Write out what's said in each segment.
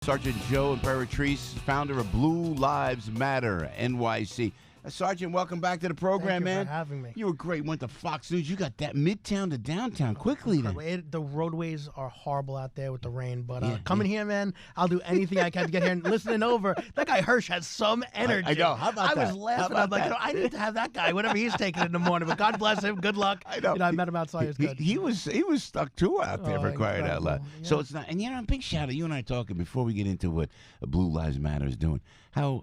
Sergeant Joe Imperatrice, founder of Blue Lives Matter NYC. Sergeant, welcome back to the program, man. Thank you for having me. You were great. Went to Fox News. You got that midtown to downtown quickly then. The roadways are horrible out there with the rain, but coming here, man, I'll do anything I can to get here. And listening over, that guy Hirsch has some energy. I know. How about that? I was laughing. I'm like, I need to have that guy, whatever he's taking in the morning. But God bless him. Good luck. I know. I met him outside. It was good. He was stuck too out there for crying out loud. Yeah. So it's not. And big shout out. You and I talking before we get into what Blue Lives Matter is doing. How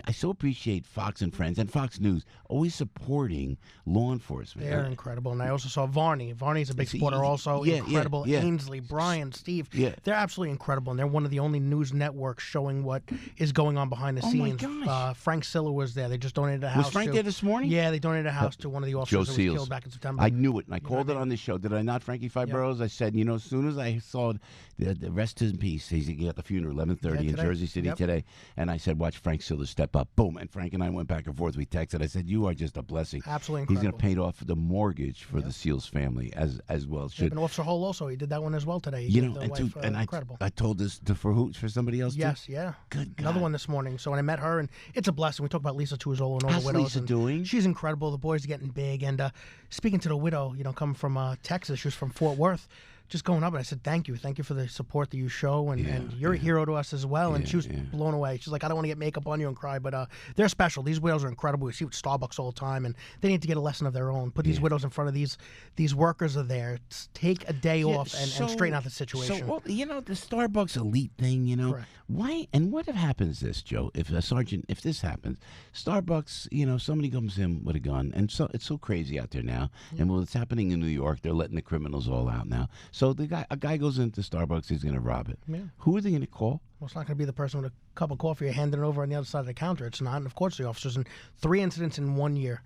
I so appreciate Fox and Friends and Fox News always supporting law enforcement. They're incredible. And I also saw Varney. Varney's a big supporter also. Incredible. Ainsley, Brian, Steve. Yeah. They're absolutely incredible. And they're one of the only news networks showing what is going on behind the scenes. My gosh. Frank Silla was there. They just donated a house. Was Frank there this morning? Yeah, they donated a house to one of the officers Joe who was killed back in September. I knew it, and I called it on the show. Did I not, Frankie Fibros? I said, as soon as I saw the rest in peace, he's at the funeral, 11:30 in Jersey City today, and I said, watch Frank Silla step up. Boom. And Frank and I went back and forth. We texted. I said, you are just a blessing. Absolutely incredible. He's going to pay off the mortgage for the SEALs family as well. Should. And Officer Hull also, he did that one as well today. Incredible. I told this for somebody else too? Yes, yeah. Good God. Another one this morning. So when I met her, and it's a blessing. We talk about Lisa Tuazzola and all How's the widows. Lisa doing? She's incredible. The boys are getting big. And speaking to the widow, coming from Texas, she was from Fort Worth. Just going up, and I said, thank you for the support that you show, and you're a hero to us as well. And she was blown away. She's like, I don't want to get makeup on you and cry, but they're special. These widows are incredible. We see with Starbucks all the time, and they need to get a lesson of their own. Put these widows in front of these workers are there. Take a day off and straighten out the situation. So, the Starbucks elite thing, Correct. Why, and what happens this, Joe, if this happens, Starbucks, somebody comes in with a gun, and so it's so crazy out there now, and it's happening in New York, they're letting the criminals all out now. So a guy goes into Starbucks, he's going to rob it. Yeah. Who are they going to call? Well, it's not going to be the person with a cup of coffee handing it over on the other side of the counter. It's not. And, of course, the officers. And 3 incidents in 1 year.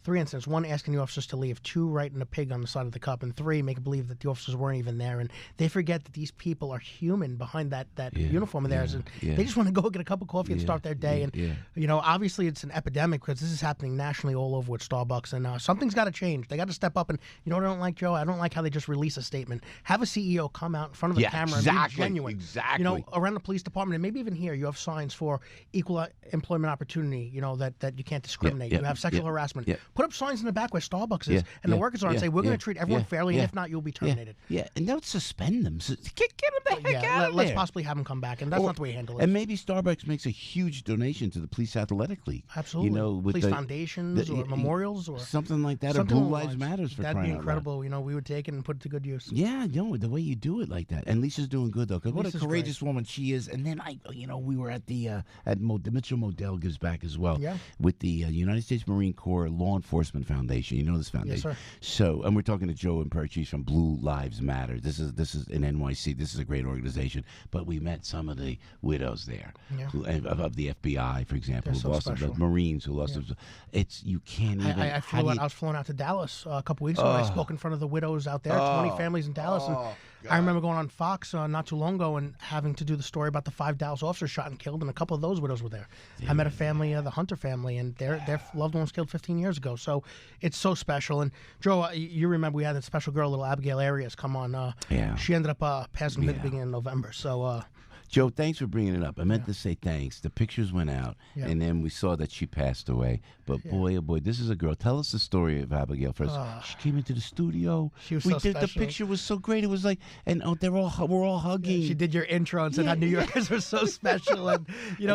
3 incidents. 1, asking the officers to leave. 2, writing a pig on the side of the cup. And 3, make believe that the officers weren't even there. And they forget that these people are human behind that uniform of theirs. And they just want to go get a cup of coffee and start their day. And, obviously it's an epidemic because this is happening nationally all over with Starbucks. And something's got to change. They got to step up. And you know what I don't like, Joe? I don't like how they just release a statement. Have a CEO come out in front of the camera and be genuine. Exactly. Around the police department. And maybe even here, you have signs for equal employment opportunity, that you can't discriminate. You have sexual harassment. Put up signs in the back where Starbucks is, and the workers are and say, we're going to treat everyone fairly, and if not, you'll be terminated. And don't suspend them. Get them the heck out of there. Let's possibly have them come back, and that's not the way you handle it. And maybe Starbucks makes a huge donation to the Police Athletic League. Absolutely. With police foundations or memorials or something like that, or Blue Lives Matters for crying out loud. That'd be incredible. We would take it and put it to good use. Yeah, the way you do it like that. And Lisa's doing good, though, because what a courageous woman she is. And then we were at the Mitchell Modell Gives Back as well with the United States Marine Corps Law Enforcement Foundation. This foundation. Yes, sir. So, and we're talking to Joe Imperatrice from Blue Lives Matter. This is in NYC. This is a great organization. But we met some of the widows there of the FBI, for example, who lost the Marines, who lost them. You can't even. I was flown out to Dallas a couple weeks ago. And I spoke in front of the widows out there, 20 families in Dallas, and I remember going on Fox not too long ago and having to do the story about the 5 Dallas officers shot and killed, and a couple of those widows were there. I met a family, the Hunter family, and their loved one was killed 15 years ago. So it's so special. And Joe, you remember we had that special girl, little Abigail Arias, come on. She ended up passing at the beginning of November. So. Joe, thanks for bringing it up. I meant to say thanks. The pictures went out, and then we saw that she passed away. But boy, oh boy, this is a girl. Tell us the story of Abigail first. She came into the studio. She was so special. The picture was so great. It was like, and we're all hugging. She did your intro and said how New Yorkers were so special. And,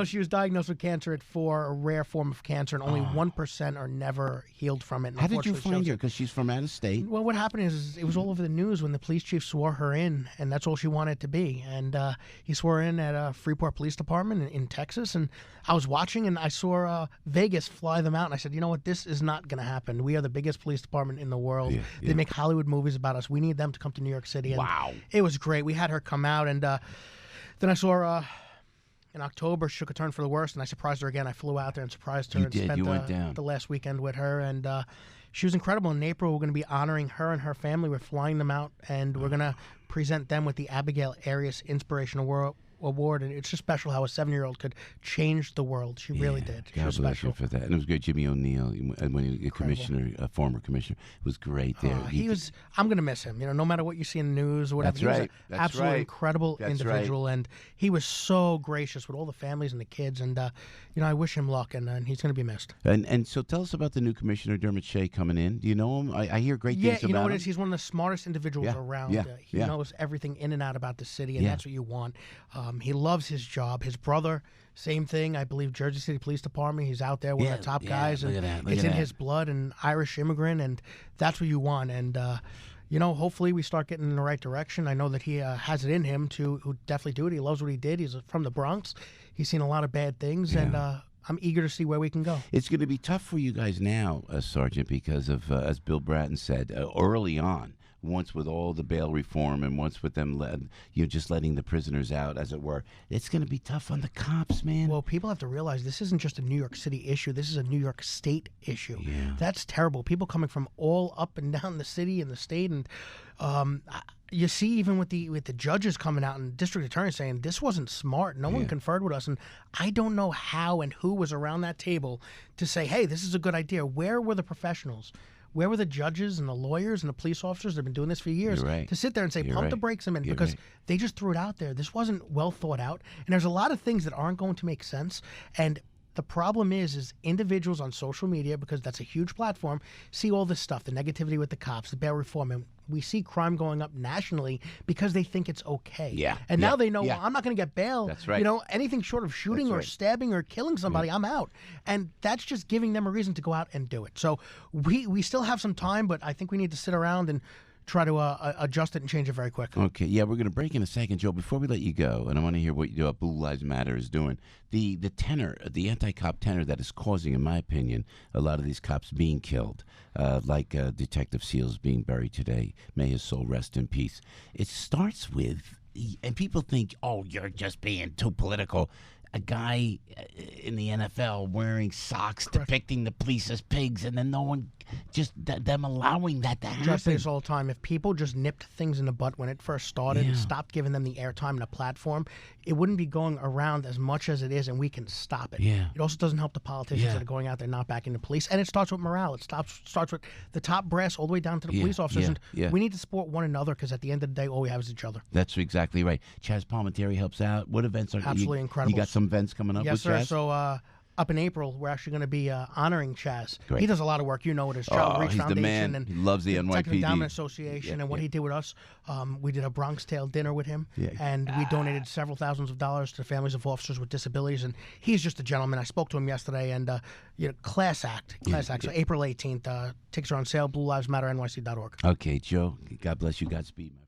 she was diagnosed with cancer at 4, a rare form of cancer, and only 1% are never healed from it. And how did you find her? Because she's from out of state. Well, what happened is it was all over the news when the police chief swore her in, and that's all she wanted to be. And he swore in at Freeport Police Department in Texas, and I was watching, and I saw Vegas fly them out, and I said, you know what, this is not going to happen. We are the biggest police department in the world. They make Hollywood movies about us. We need them to come to New York City. And it was great. We had her come out, and then I saw her in October. She took a turn for the worse, and I surprised her again. I flew out there and surprised her spent the last weekend with her, and she was incredible. In April, we're going to be honoring her and her family. We're flying them out, and we're going to present them with the Abigail Arias Inspirational award, and it's just special how a 7-year-old could change the world. She really did. She God was bless special. you for that. And it was great. Jimmy O'Neill, when he was a commissioner, a former commissioner, was great there. He was. I'm going to miss him. No matter what you see in the news or whatever. That's he was right. an That's absolutely right. incredible That's individual, right. and he was so gracious with all the families and the kids. And I wish him luck, and he's going to be missed. And so tell us about the new commissioner, Dermot Shea, coming in. Do you know him? I hear great things about you know what him. it is? He's one of the smartest individuals around. He knows everything in and out about the city, and that's what you want. He loves his job. His brother, same thing. I believe Jersey City Police Department. He's out there, one of the top guys, and it's in his blood. An Irish immigrant, and that's what you want. And hopefully we start getting in the right direction. I know that he has it in him to definitely do it. He loves what he did. He's from the Bronx. He's seen a lot of bad things, and I'm eager to see where we can go. It's going to be tough for you guys now, Sergeant, because of, as Bill Bratton said, early on, once with all the bail reform and once with them, just letting the prisoners out, as it were, it's going to be tough on the cops, man. Well, people have to realize this isn't just a New York City issue. This is a New York State issue. Yeah. That's terrible. People coming from all up and down the city and the state, and you see even with the judges coming out and district attorneys saying this wasn't smart. No one conferred with us, and I don't know how and who was around that table to say, hey, this is a good idea. Where were the professionals? Where were the judges and the lawyers and the police officers that have been doing this for years to sit there and say, pump the brakes a minute, because they just threw it out there. This wasn't well thought out. And there's a lot of things that aren't going to make sense. And the problem is individuals on social media, because that's a huge platform, see all this stuff, the negativity with the cops, the bail reform, and we see crime going up nationally because they think it's okay. Yeah. And now they know, well, I'm not going to get bail. That's right. Anything short of shooting or stabbing or killing somebody, I'm out. And that's just giving them a reason to go out and do it. So we still have some time, but I think we need to sit around and try to adjust it and change it very quick. Okay, yeah, we're going to break in a second, Joe. Before we let you go, and I want to hear what Blue Lives Matter is doing, the tenor, the anti-cop tenor that is causing, in my opinion, a lot of these cops being killed, like Detective Seals being buried today. May his soul rest in peace. It starts with, and people think, oh, you're just being too political. A guy in the NFL wearing socks depicting the police as pigs, and then no one, just them allowing that to happen. Just say this all the time. If people just nipped things in the butt when it first started and stopped giving them the airtime and a platform, it wouldn't be going around as much as it is, and we can stop it. Yeah. It also doesn't help the politicians that are going out there not backing the police, and it starts with morale. It starts with the top brass all the way down to the police officers, and we need to support one another, because at the end of the day, all we have is each other. That's exactly right. Chaz Palminteri helps out. What events are absolutely incredible? You got some events coming up with Chaz? Yes, sir. So up in April, we're actually going to be honoring Chaz. Great. He does a lot of work. You know, with his Child Reach he's Foundation, the man. and He loves the NYPD. Technical Endowment Association, and what he did with us. We did a Bronx Tale dinner with him, and we donated several thousands of dollars to families of officers with disabilities. And he's just a gentleman. I spoke to him yesterday, and class act. So April 18th, tickets are on sale. BlueLivesMatterNYC.org. Okay, Joe. God bless you. Godspeed, my friend.